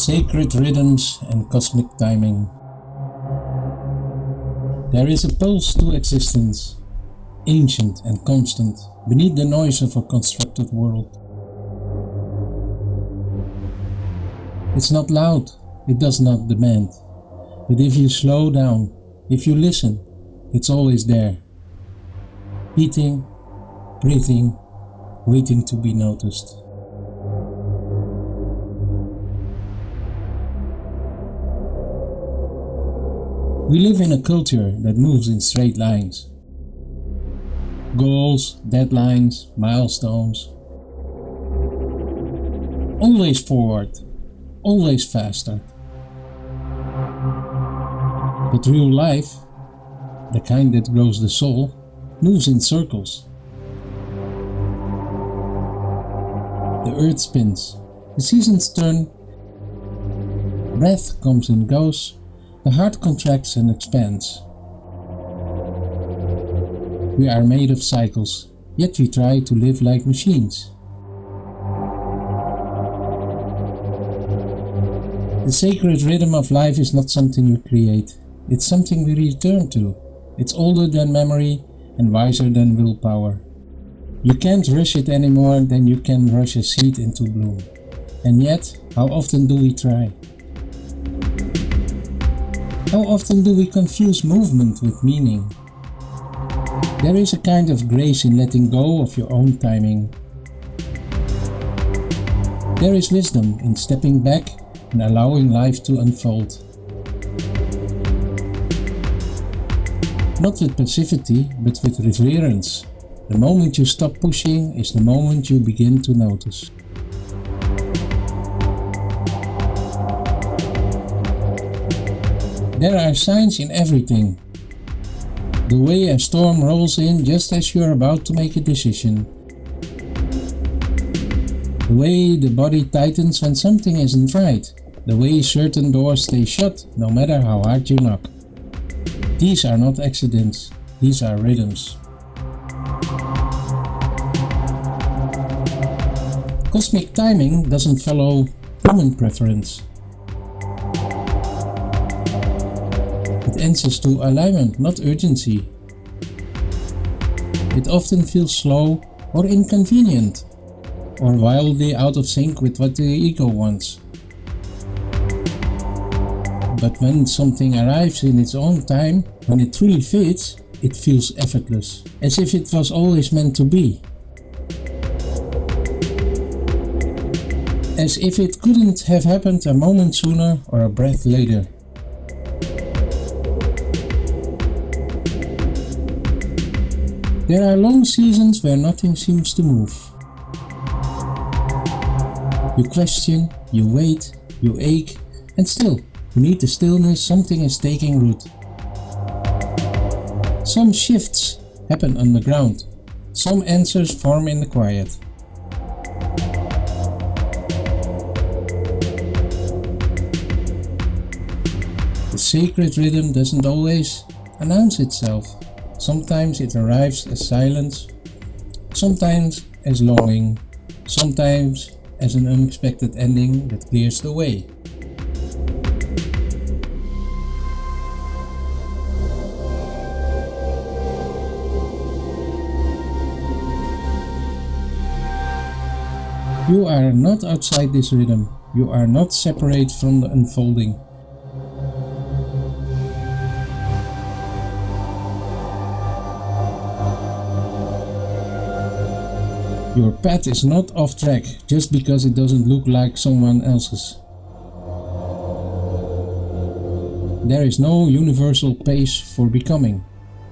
Sacred rhythms and cosmic timing. There is a pulse to existence, ancient and constant, beneath the noise of a constructed world. It's not loud, it does not demand, but if you slow down, if you listen, it's always there. Beating, breathing, waiting to be noticed. We live in a culture that moves in straight lines. Goals, deadlines, milestones. Always forward, always faster. But real life, the kind that grows the soul, moves in circles. The earth spins, the seasons turn, breath comes and goes, the heart contracts and expands. We are made of cycles, yet we try to live like machines. The sacred rhythm of life is not something we create, it's something we return to. It's older than memory and wiser than willpower. You can't rush it any more than you can rush a seed into bloom. And yet, how often do we try? How often do we confuse movement with meaning? There is a kind of grace in letting go of your own timing. There is wisdom in stepping back and allowing life to unfold. Not with passivity, but with reverence. The moment you stop pushing is the moment you begin to notice. There are signs in everything. The way a storm rolls in just as you are about to make a decision. The way the body tightens when something isn't right. The way certain doors stay shut no matter how hard you knock. These are not accidents, these are rhythms. Cosmic timing doesn't follow human preference. It answers to alignment, not urgency. It often feels slow or inconvenient, or wildly out of sync with what the ego wants. But when something arrives in its own time, when it truly fits, it feels effortless, as if it was always meant to be. As if it couldn't have happened a moment sooner or a breath later. There are long seasons where nothing seems to move. You question, you wait, you ache, and still, beneath the stillness, something is taking root. Some shifts happen underground, some answers form in the quiet. The sacred rhythm doesn't always announce itself. Sometimes it arrives as silence, sometimes as longing, sometimes as an unexpected ending that clears the way. You are not outside this rhythm, you are not separate from the unfolding. Your path is not off track just because it doesn't look like someone else's. There is no universal pace for becoming.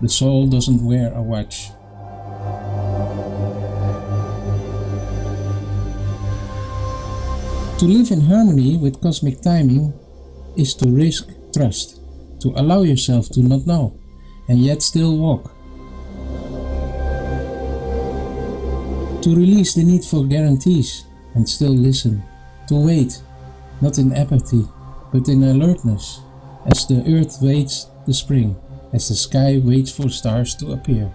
The soul doesn't wear a watch. To live in harmony with cosmic timing is to risk trust, to allow yourself to not know, and yet still walk. To release the need for guarantees and still listen, to wait, not in apathy, but in alertness, as the earth waits the spring, as the sky waits for stars to appear.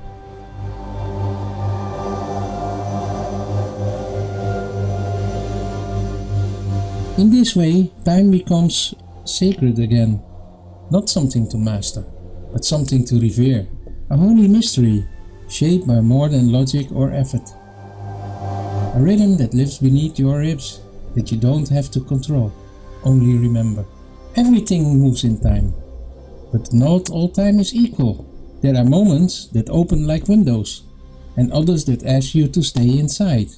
In this way, time becomes sacred again, not something to master, but something to revere, a holy mystery, shaped by more than logic or effort. A rhythm that lives beneath your ribs, that you don't have to control, only remember. Everything moves in time, but not all time is equal. There are moments that open like windows, and others that ask you to stay inside.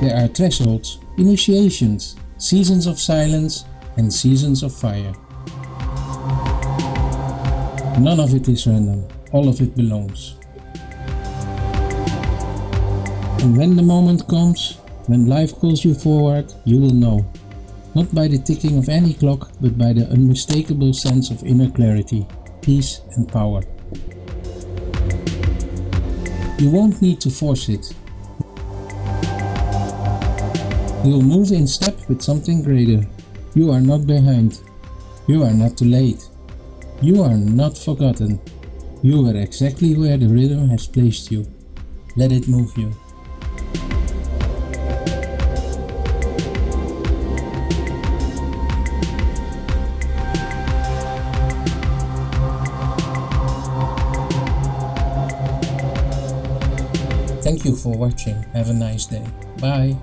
There are thresholds, initiations, seasons of silence and seasons of fire. None of it is random, all of it belongs. And when the moment comes, when life calls you forward, you will know. Not by the ticking of any clock, but by the unmistakable sense of inner clarity, peace and power. You won't need to force it. You'll move in step with something greater. You are not behind. You are not too late. You are not forgotten. You are exactly where the rhythm has placed you. Let it move you. Thank you for watching. Have a nice day. Bye.